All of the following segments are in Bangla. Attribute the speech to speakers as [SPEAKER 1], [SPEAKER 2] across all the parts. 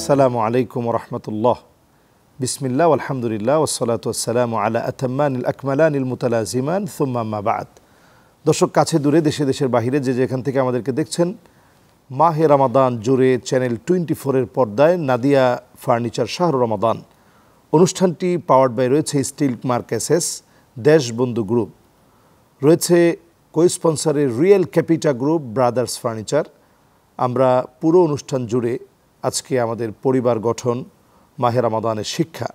[SPEAKER 1] আসসালামু আলাইকুম ওয়া রাহমাতুল্লাহ। বিসমিল্লাহ আলহামদুলিল্লাহ ওয়াসসালাতু ওয়াসসালামু আলা আতাম্মানিল আকমালানিল মুতালাজিমান সুম্মা আম্মা বা'দ। দর্শক, কাছে দূরে, দেশে দেশের বাহিরে যে যেখান থেকে আমাদেরকে দেখছেন, মাহে রমাদান জুড়ে চ্যানেল 24-এর পর্দায় নাদিয়া ফার্নিচার শাহর রমাদান অনুষ্ঠানটি পাওয়ার্ড বাই রয়েছে স্টিল মার্কেসেস, দেশবন্ধু গ্রুপ, রয়েছে কো-স্পন্সরে real capita group, brothers furniture. আমরা পুরো অনুষ্ঠান জুড়ে আজকে আমাদের পরিবার গঠন, মাহে রমাদানের শিক্ষা,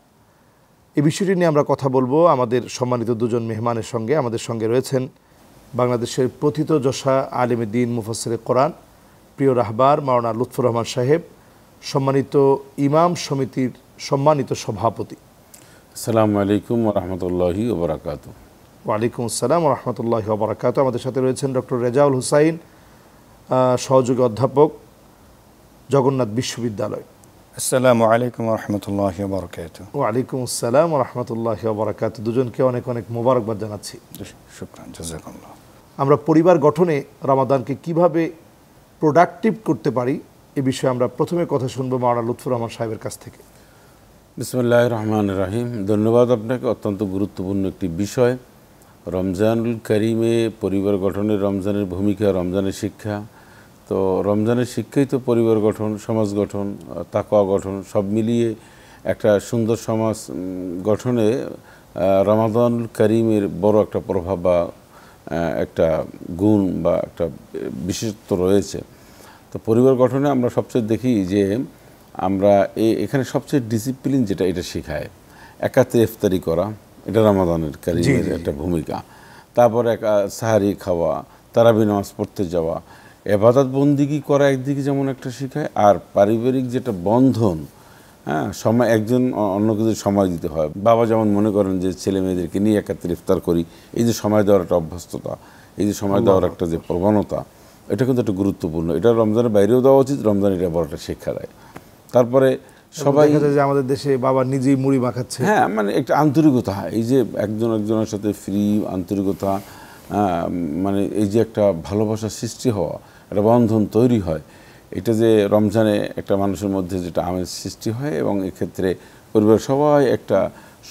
[SPEAKER 1] এই বিষয়টি নিয়ে আমরা কথা বলবো আমাদের সম্মানিত দুজন মেহমানের সঙ্গে। আমাদের সঙ্গে রয়েছেন বাংলাদেশের প্রথিতযশা আলেমে দ্বীন, মুফাসসিরে কোরআন, প্রিয় রাহবার মাওলানা লুৎফর রহমান সাহেব, সম্মানিত ইমাম সমিতির সম্মানিত সভাপতি।
[SPEAKER 2] আসসালামু আলাইকুম ওয়া রাহমাতুল্লাহি ওয়া বারাকাতুহু।
[SPEAKER 1] ওয়ালাইকুম আসসালাম ওয়া রাহমাতুল্লাহি ওয়া বারাকাতুহু। আমাদের সাথে রয়েছেন ডক্টর রেজাউল হুসাইন, সহযোগী অধ্যাপক, জগন্নাথ বিশ্ববিদ্যালয়।
[SPEAKER 3] আসসালামু আলাইকুম ওয়া রাহমাতুল্লাহি ওয়া বারাকাতুহু।
[SPEAKER 1] ওয়ালাইকুম আসসালাম ওয়া রাহমাতুল্লাহি ওয়া বারাকাতুহু। দুজনকে অনেক অনেক মোবারকবাদ জানাচ্ছি।
[SPEAKER 3] শুকরান, জাযাকাল্লাহ।
[SPEAKER 1] আমরা পরিবার গঠনে রমাদানকে কিভাবে প্রোডাক্টিভ করতে পারি এ বিষয়ে আমরা প্রথমে কথা শুনবো মাওলানা লুৎফর রহমান সাহেবের কাছ থেকে।
[SPEAKER 2] বিসমিল্লাহির রহমানির রহিম। ধন্যবাদ আপনাকে। অত্যন্ত গুরুত্বপূর্ণ একটি বিষয় রমজানুল কারিমে পরিবার গঠনে রমজানের ভূমিকা, রমজানের শিক্ষা। তো রমজানের শিক্ষাই তো পরিবার গঠন, সমাজ গঠন, তাকওয়া গঠন, সব মিলিয়ে একটা সুন্দর সমাজ গঠনে রমাদানুল কারিমের বড় একটা প্রভাব বা একটা গুণ বা একটা বিশেষত্ব রয়েছে। তো পরিবার গঠনে আমরা সবচেয়ে দেখি যে আমরা এখানে সবচেয়ে ডিসিপ্লিন যেটা, এটা শেখায়। একাত্রে ইফতারি করা, এটা রমাদানের কারিমের একটা ভূমিকা। তারপরে সাহারি খাওয়া, তারাবি নামাজ পড়তে যাওয়া, ইবাদত বন্দিগি করা একদিকে যেমন একটা শেখায়, আর পারিবারিক যেটা বন্ধন, হ্যাঁ, সময় একজন অন্য কিছু সময় দিতে হয়। বাবা যেমন মনে করেন যে ছেলে মেয়েদেরকে নিয়ে একাত্রে ইফতার করি, এই যে সময় দেওয়ার একটা অভ্যস্ততা, এই যে সময় দেওয়ার একটা যে প্রবণতা, এটা কিন্তু একটা গুরুত্বপূর্ণ। এটা রমজানের বাইরেও দেওয়া উচিত, রমজান এটা বড় একটা শিক্ষা দেয়। তারপরে সবাই
[SPEAKER 1] যে আমাদের দেশে বাবা নিজেই মুড়ি মাখাচ্ছে,
[SPEAKER 2] হ্যাঁ, মানে একটা আন্তরিকতা, এই যে একজন একজনের সাথে ফ্রি আন্তরিকতা, মানে এই যে একটা ভালোবাসার সৃষ্টি হওয়া, একটা বন্ধন তৈরি হয়, এটা যে রমজানে একটা মানুষের মধ্যে যেটা আমেজ সৃষ্টি হয় এবং এক্ষেত্রে পরিবার সবাই একটা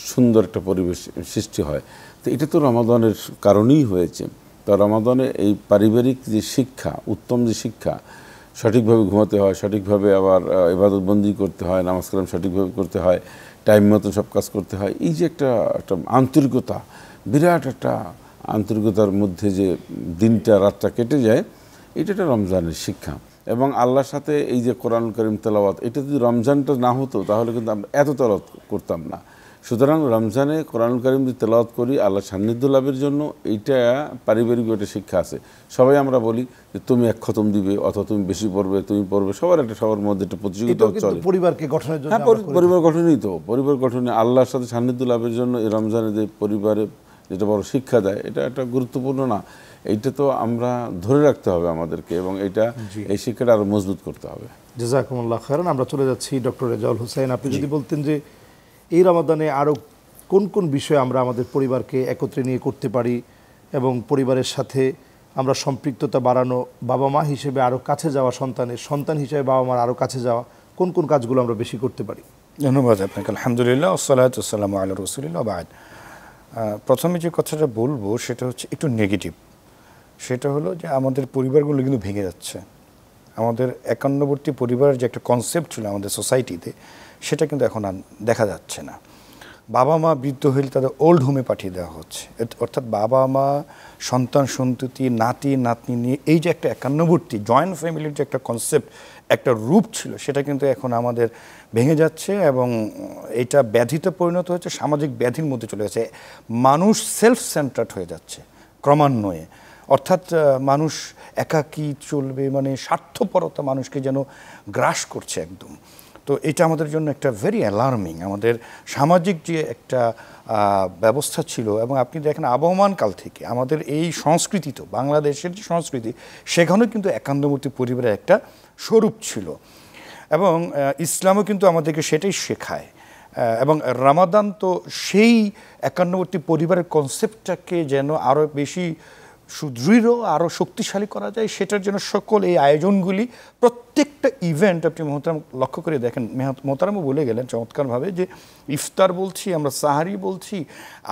[SPEAKER 2] সুন্দর একটা পরিবেশ সৃষ্টি হয়। তো এটা তো রমাদানের কারণেই হয়েছে। তো রমাদানে এই পারিবারিক যে শিক্ষা, উত্তম যে শিক্ষা, সঠিকভাবে ঘুমাতে হয়, সঠিকভাবে আবার ইবাদতবন্দি করতে হয়, নামাজ কালাম সঠিকভাবে করতে হয়, টাইম মতো সব কাজ করতে হয়, এই যে একটা আন্তরিকতা, বিরাট একটা আন্তরিকতার মধ্যে যে দিনটা রাতটা কেটে যায়, এটা একটা রমজানের শিক্ষা। এবং আল্লাহর সাথে এই যে কোরআন কারীম তেলাওয়াত, এটা যদি রমজানটা না হতো তাহলে কিন্তু আমরা এত তেলাওয়াত করতাম না। সুতরাং রমজানে কোরআন কারীম যদি তেলাওয়াত করি আল্লাহর সান্নিধ্য লাভের জন্য, এইটা পারিবারিক একটা শিক্ষা আছে। সবাই আমরা বলি যে তুমি এক খতম দিবে, অথবা তুমি বেশি পড়বে, তুমি পড়বে, সবার মধ্যে একটা প্রতিযোগিতা চলে।
[SPEAKER 1] পরিবারকে গঠনের জন্য,
[SPEAKER 2] হ্যাঁ, পরিবার গঠনই তো, পরিবার গঠনে আল্লাহর সাথে সান্নিধ্য লাভের জন্য এই রমজানে যে পরিবারে যেটা বড় শিক্ষা দেয়, এটা একটা গুরুত্বপূর্ণ না? এইটা তো আমরা ধরে রাখতে হবে আমাদেরকে, এবং এইটা এই শিক্ষাটা আরো মজবুত করতে হবে।
[SPEAKER 1] জাযাকুমুল্লাহ খায়রান। আমরা চলে যাচ্ছি ডক্টর রেজাউল হুসাইন। আপনি যদি বলতেন যে এই রমাদানে আরও কোন কোন বিষয়ে আমরা আমাদের পরিবারকে একত্রে নিয়ে করতে পারি এবং পরিবারের সাথে আমরা সম্পৃক্ততা বাড়ানো, বাবা মা হিসেবে আরও কাছে যাওয়া, সন্তান হিসেবে বাবা মার আরও কাছে যাওয়া, কোন কোন কাজগুলো আমরা বেশি করতে পারি?
[SPEAKER 3] ধন্যবাদ আপনাকে। আলহামদুলিল্লাহ, ওয়াসসালাতু ওয়াসসালামু আলা রাসূলিল্লাহ, বাদ। প্রথমে যে কথাটা বলবো সেটা হচ্ছে একটু নেগেটিভ। সেটা হলো যে আমাদের পরিবারগুলো কিন্তু ভেঙে যাচ্ছে। আমাদের একান্নবর্তী পরিবারের যে একটা কনসেপ্ট ছিল আমাদের সোসাইটিতে, সেটা কিন্তু এখন আর দেখা যাচ্ছে না। বাবা মা বৃদ্ধ হলে তাদের ওল্ড হোমে পাঠিয়ে দেওয়া হচ্ছে। অর্থাৎ বাবা মা, সন্তান সন্ততি, নাতি নাতনি নিয়ে এই যে একটা একান্নবর্তী জয়েন্ট ফ্যামিলির যে একটা কনসেপ্ট, একটা রূপ ছিল, সেটা কিন্তু এখন আমাদের ভেঙে যাচ্ছে এবং এইটা ব্যাধিতে পরিণত হচ্ছে, সামাজিক ব্যাধির মধ্যে চলে গেছে। মানুষ সেলফ সেন্টার্ড হয়ে যাচ্ছে ক্রমান্বয়ে। অর্থাৎ মানুষ একাকী চলবে, মানে স্বার্থপরতা মানুষকে যেন গ্রাস করছে একদম। তো এটা আমাদের জন্য একটা ভেরি অ্যালার্মিং। আমাদের সামাজিক যে একটা ব্যবস্থা ছিল, এবং আপনি দেখেন আবহমান কাল থেকে আমাদের এই সংস্কৃতি, তো বাংলাদেশের যে সংস্কৃতি, সেখানেও কিন্তু একান্নবর্তী পরিবারের একটা স্বরূপ ছিল, এবং ইসলামও কিন্তু আমাদেরকে সেটাই শেখায়। এবং রমাদান তো সেই একান্নবর্তী পরিবারের কনসেপ্টটাকে যেন আরও বেশি সুদৃঢ় আরও শক্তিশালী করা যায়, সেটার জন্য সকল এই আয়োজনগুলি, প্রত্যেকটা ইভেন্ট আপনি মোহতারাম লক্ষ্য করে দেখেন, মোহতারামও বলে গেলেন চমৎকারভাবে যে ইফতার বলছি, আমরা সাহারি বলছি,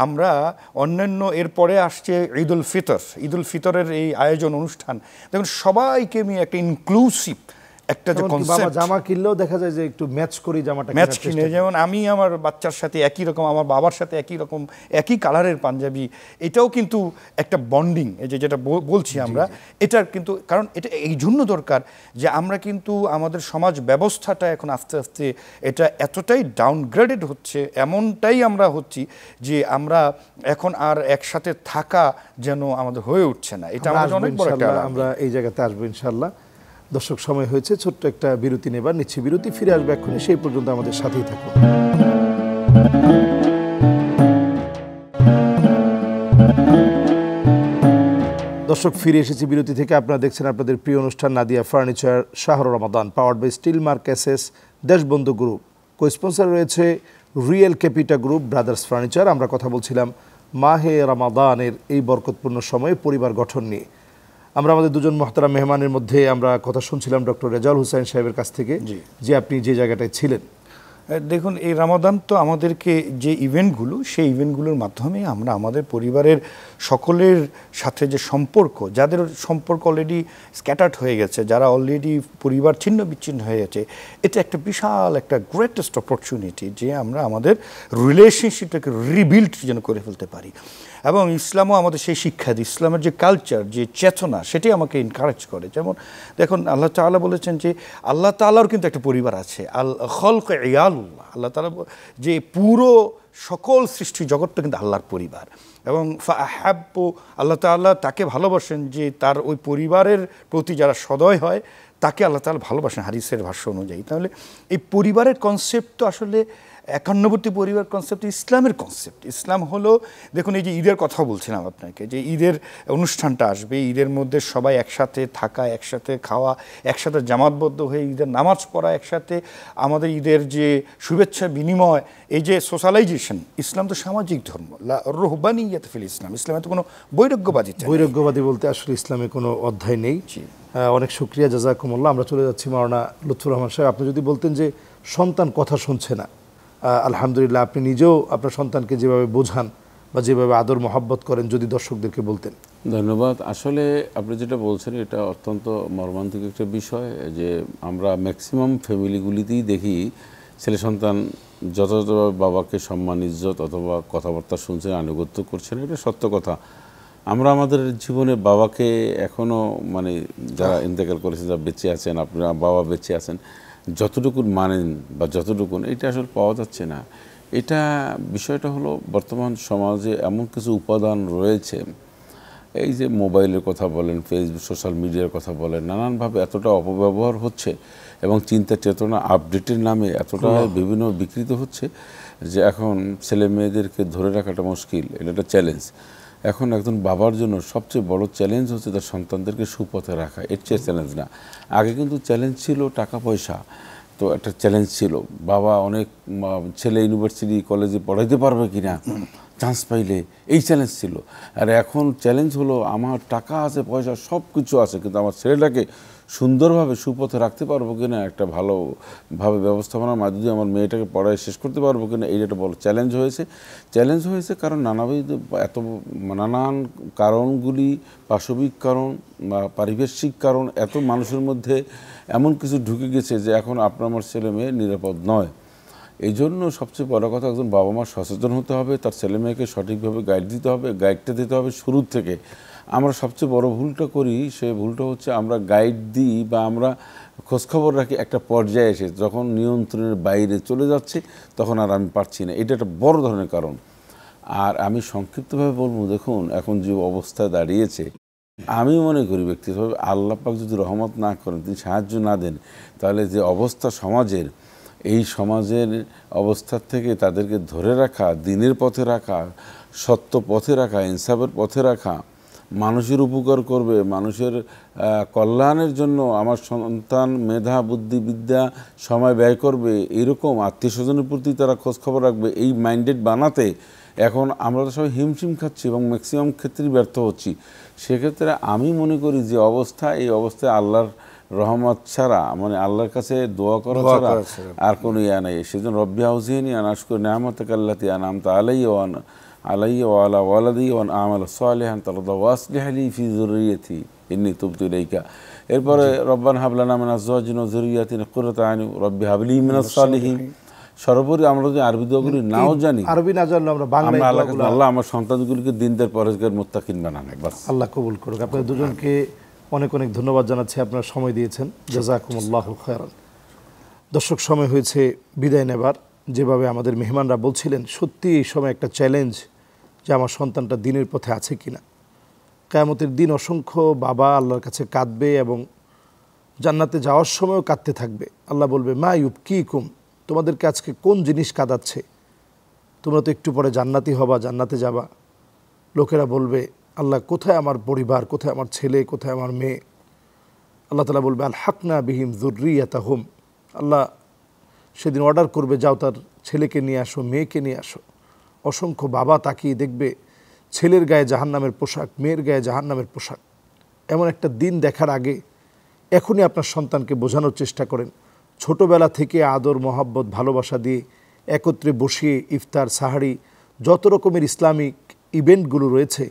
[SPEAKER 3] আমরা অন্যান্য এরপরে আসছে ঈদুল ফিতরের এই আয়োজন অনুষ্ঠান, দেখুন সবাইকে নিয়ে একটা ইনক্লুসিভ একটা যে কনসেপ্ট।
[SPEAKER 1] জামা কিনলেও দেখা যায় যে একটু ম্যাচ করি জামাটা,
[SPEAKER 3] ম্যাচ কিনে, যেমন আমি আমার বাচ্চার সাথে একই রকম, আমার বাবার সাথে একই রকম একই কালারের পাঞ্জাবি, এটাও কিন্তু একটা বন্ডিং, এই যে যেটা বলছি আমরা, এটার কিন্তু কারণ এটা এই জন্য দরকার যে আমরা কিন্তু আমাদের সমাজ ব্যবস্থাটা এখন আস্তে আস্তে এটা এতটাই ডাউনগ্রেডেড হচ্ছে, এমনটাই আমরা হচ্ছি যে আমরা এখন আর একসাথে থাকা যেন আমাদের হয়ে উঠছে না। এটা আমাদের অনেক বড় একটা,
[SPEAKER 1] আমরা এই জায়গাতে আসবো ইনশাআল্লাহ। দর্শক, সময় হয়েছে ছোট্ট একটা বিরতি নেবার, নিচ্ছি বিরতি, ফিরে আসবে এক্ষুনি, সেই পর্যন্ত আমাদের সাথেই থাকুন। দর্শক, ফিরে এসেছি বিরতি থেকে। আপনারা দেখছেন আপনাদের প্রিয় অনুষ্ঠান নাদিয়া ফার্নিচার শাহর রমাদান, powered by steel mark SS, Deshbandhu group. Co sponsor রয়েছে real capita group, brothers furniture. আমরা কথা বলছিলাম মাহে রমাদানের এই বরকতপূর্ণ সময়ে পরিবার গঠন নিয়ে। আমরা আমাদের দুজন মহতারাম মেহমানের মধ্যে আমরা কথা শুনছিলাম ডক্টর রেজাউল হোসেন সাহেবের কাছ থেকে, যে আপনি যে জায়গাটায় ছিলেন।
[SPEAKER 3] দেখুন, এই রমাদান তো আমাদেরকে যে ইভেন্টগুলো, সেই ইভেন্টগুলোর মাধ্যমে আমরা আমাদের পরিবারের সকলের সাথে যে সম্পর্ক, যাদের সম্পর্ক অলরেডি স্ক্যাটার্ড হয়ে গেছে, যারা অলরেডি পরিবার ছিন্ন বিচ্ছিন্ন হয়ে গেছে, এটা একটা বিশাল একটা গ্রেটেস্ট অপরচুনিটি যে আমরা আমাদের রিলেশনশিপটাকে রিবিল্ড যেন করে ফেলতে পারি। এবং ইসলামও আমাদের সেই শিক্ষা দেয়, ইসলামের যে কালচার, যে চেতনা, সেটাই আমাকে এনকারেজ করে। যেমন দেখুন, আল্লাহ তাআলা বলেছেন যে আল্লাহ তাআলার কিন্তু একটা পরিবার আছে, আল খলক ইয়ালুল্লাহ, আল্লাহ তাআলা যে পুরো সকল সৃষ্টি জগৎটা কিন্তু আল্লাহর পরিবার। এবং ফাআহাব্বু, আল্লাহ তাআলা তাকে ভালোবাসেন যে তার ওই পরিবারের প্রতি যারা সদয় হয় তাকে আল্লাহ তাআলা ভালোবাসেন হাদিসের ভাষ্য অনুযায়ী। তাহলে এই পরিবারের কনসেপ্ট তো আসলে একান্নবর্তী পরিবার কনসেপ্ট ইসলামের কনসেপ্ট। ইসলাম হলো, দেখুন এই যে ঈদের কথা বলছিলাম আপনাকে, যে ঈদের অনুষ্ঠানটা আসবে, ঈদের মধ্যে সবাই একসাথে থাকা, একসাথে খাওয়া, একসাথে জামাতবদ্ধ হয়ে ঈদের নামাজ পড়া, একসাথে আমাদের ঈদের যে শুভেচ্ছা বিনিময়, এই যে সোশ্যালাইজেশন। ইসলাম তো সামাজিক ধর্ম, রুহবানিয়াত ফিল ইসলাম, ইসলামে তো কোনো
[SPEAKER 1] বৈরাগ্যবাদী বলতে আসলে ইসলামে কোনো অধ্যায় নেই। অনেক শুকরিয়া, জাযাকুমুল্লাহ। আমরা চলে যাচ্ছি মাওলানা লুৎফুর রহমান সাহেব। আপনি যদি বলতেন যে সন্তান কথা শুনছে না, আলহামদুলিল্লাহ আপনি নিজেও আপনার সন্তানকে যেভাবে বোঝান বা যেভাবে আদর মহব্বত করেন, যদি দর্শকদেরকে বলতেন।
[SPEAKER 2] ধন্যবাদ। আসলে আপনি যেটা বলছেন এটা অত্যন্ত মর্মান্তিক একটা বিষয়, যে আমরা ম্যাক্সিমাম ফ্যামিলিগুলিতেই দেখি ছেলে সন্তান যথাযথভাবে বাবাকে সম্মান, ইজ্জত অথবা কথাবার্তা শুনছেন, আনুগত্য করছেন। এটা সত্য কথা। আমরা আমাদের জীবনে বাবাকে এখনও, মানে যারা ইন্তেকাল করেছে, যারা বেঁচে আছেন, আপনারা বাবা বেঁচে আছেন, যতটুকুন মানেন বা যতটুকুন, এটা আসলে পাওয়া যাচ্ছে না। এটা বিষয়টা হলো বর্তমান সমাজে এমন কিছু উপাদান রয়েছে, এই যে মোবাইলের কথা বলেন, ফেসবুক, সোশ্যাল মিডিয়ার কথা বলেন, নানানভাবে এতটা অপব্যবহার হচ্ছে এবং চিন্তা চেতনা আপডেটের নামে এতটা বিভিন্ন বিকৃত হচ্ছে যে এখন ছেলে মেয়েদেরকে ধরে রাখাটা মুশকিল। এটা একটা চ্যালেঞ্জ। এখন একজন বাবার জন্য সবচেয়ে বড় চ্যালেঞ্জ হচ্ছে তার সন্তানদেরকে সুপথে রাখা। এর চেয়ে চ্যালেঞ্জ না। আগে কিন্তু চ্যালেঞ্জ ছিল টাকা পয়সা, তো একটা চ্যালেঞ্জ ছিল বাবা অনেক ছেলে ইউনিভার্সিটি কলেজে পড়াইতে পারবে কিনা চান্স পাইলে, এই চ্যালেঞ্জ ছিল। আর এখন চ্যালেঞ্জ হলো আমার টাকা আছে, পয়সা সব কিছু আছে, কিন্তু আমার ছেলেটাকে সুন্দরভাবে সুপথে রাখতে পারবো কিনা, একটা ভালোভাবে ব্যবস্থাপনার মাধ্যমে আমার মেয়েটাকে পড়ায় শেষ করতে পারবো কিনা, এই একটা বড় চ্যালেঞ্জ হয়েছে। কারণ নানান কারণগুলি, পাশবিক কারণ বা পারিপার্শ্বিক কারণ, এত মানুষের মধ্যে এমন কিছু ঢুকে গেছে যে এখন আপনার আমার ছেলে মেয়ে নিরাপদ নয়। এই জন্য সবচেয়ে বড় কথা, একজন বাবা মা সচেতন হতে হবে, তার ছেলে মেয়েকে সঠিকভাবে গাইডটা দিতে হবে শুরুর থেকে। আমরা সবচেয়ে বড় ভুলটা করি, সে ভুলটা হচ্ছে আমরা গাইড দিই বা আমরা খোঁজখবর রাখি একটা পর্যায়ে এসে, যখন নিয়ন্ত্রণের বাইরে চলে যাচ্ছে তখন আর আমি পারছি না। এটা একটা বড় ধরনের কারণ। আর আমি সংক্ষিপ্তভাবে বলবো, দেখুন এখন যে অবস্থায় দাঁড়িয়েছে, আমি মনে করি ব্যক্তিগতভাবে আল্লাহ পাক যদি রহমত না করেন, তিনি সাহায্য না দেন, তাহলে যে অবস্থা সমাজের, এই সমাজের অবস্থার থেকে তাদেরকে ধরে রাখা, দিনের পথে রাখা, সত্য পথে রাখা, ইনসাফের পথে রাখা, মানুষের উপকার করবে, মানুষের কল্যাণের জন্য আমার সন্তান মেধা, বুদ্ধি, বিদ্যা, সময় ব্যয় করবে, এরকম আত্মীয় স্বজনের প্রতি তারা খোঁজখবর রাখবে, এই মাইন্ডেড বানাতে এখন আমরা তো সবাই হিমশিম খাচ্ছি এবং ম্যাক্সিমাম ক্ষেত্রেই ব্যর্থ হচ্ছি। সেক্ষেত্রে আমি মনে করি যে অবস্থা, এই অবস্থায় আল্লাহর রহমত ছাড়া, মানে আল্লাহর কাছে দোয়া করা ছাড়া আর কোনো ইয়া নাই। সেজন্য রব্বি আউজিনি আন আশকুর নিআমাতাকা আল্লাতী আনআমতা আলাইয়া ওয়া আলা ওয়ালাদি ওয়া আন আমালা সালিহান তারদা ওয়া আসলিহ লি ফি যুররিয়্যাতি ইন্নী তুবতু ইলাইকা। এরপরে রব্বানা হাব লানা মিন আজওয়াজিনা ওয়া যুররিয়্যাতিনা কুররাতা আয়ুন রব্বি হাব লি মিনাস সালিহিন। সর্বোপরি আমরা যদি আরবি দোয়াগুলি নাও জানি,
[SPEAKER 1] আরবি না জানলে আমরা বাংলায়
[SPEAKER 2] আল্লাহ আমার সন্তানগুলিকে দিনদার পরহেজগার মুত্তাকিন বানান। বাস
[SPEAKER 1] আল্লাহ কবুল করুক। আপনাদের দুজনকে অনেক অনেক ধন্যবাদ জানাচ্ছি, আপনারা সময় দিয়েছেন, জাযাকুমুল্লাহু খায়রান। দর্শক, সময় হয়েছে বিদায় নেবার। যেভাবে আমাদের মেহমানরা বলছিলেন, সত্যি এই সময় একটা চ্যালেঞ্জ যে আমার সন্তানটা দিনের পথে আছে কিনা। কিয়ামতের দিন অসংখ্য বাবা আল্লাহর কাছে কাঁদবে এবং জান্নাতে যাওয়ার সময়ও কাঁদতে থাকবে। আল্লাহ বলবে, মা ইউবকিকুম, তোমাদেরকে আজকে কোন জিনিস কাঁদাচ্ছে? তোমরা তো একটু পরে জান্নাতি হবা, জান্নাতে যাবা। লোকেরা বলবে, আল্লাহ কোথায় আমার পরিবার, কোথায় আমার ছেলে, কোথায় আমার মেয়ে? আল্লাহ তাআলা বলবে, আলহাকনা বিহিম যুররিয়াতাহুম। আল্লাহ সেদিন অর্ডার করবে, যাও তার ছেলেকে নিয়ে আসো, মেয়েকে নিয়ে আসো। অসংখ্য বাবা তাকিয়ে দেখবে ছেলের গায়ে জাহান্নামের পোশাক, মেয়ের গায়ে জাহান্নামের পোশাক। এমন একটা দিন দেখার আগে এখনই আপনার সন্তানকে বোঝানোর চেষ্টা করেন। ছোটোবেলা থেকে আদর, মহাব্বত, ভালোবাসা দিয়ে একত্রে বসিয়ে ইফতার, সাহারি, যত রকমের ইসলামিক ইভেন্টগুলো রয়েছে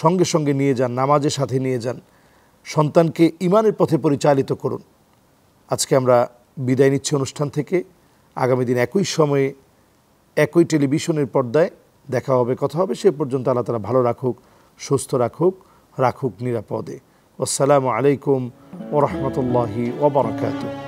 [SPEAKER 1] সঙ্গে সঙ্গে নিয়ে যান, নামাজের সাথে নিয়ে যান। সন্তানকে ইমানের পথে পরিচালিত করুন। আজকে আমরা বিদায় নিচ্ছি অনুষ্ঠান থেকে। আগামী দিন একই সময়ে একই টেলিভিশনের পর্দায় দেখা হবে, কথা হবে। সে পর্যন্ত আল্লাহ তাআলা ভালো রাখুক, সুস্থ রাখুক নিরাপদে। আসসালামু আলাইকুম ওয়া রাহমাতুল্লাহি ওয়া বারাকাতুহু।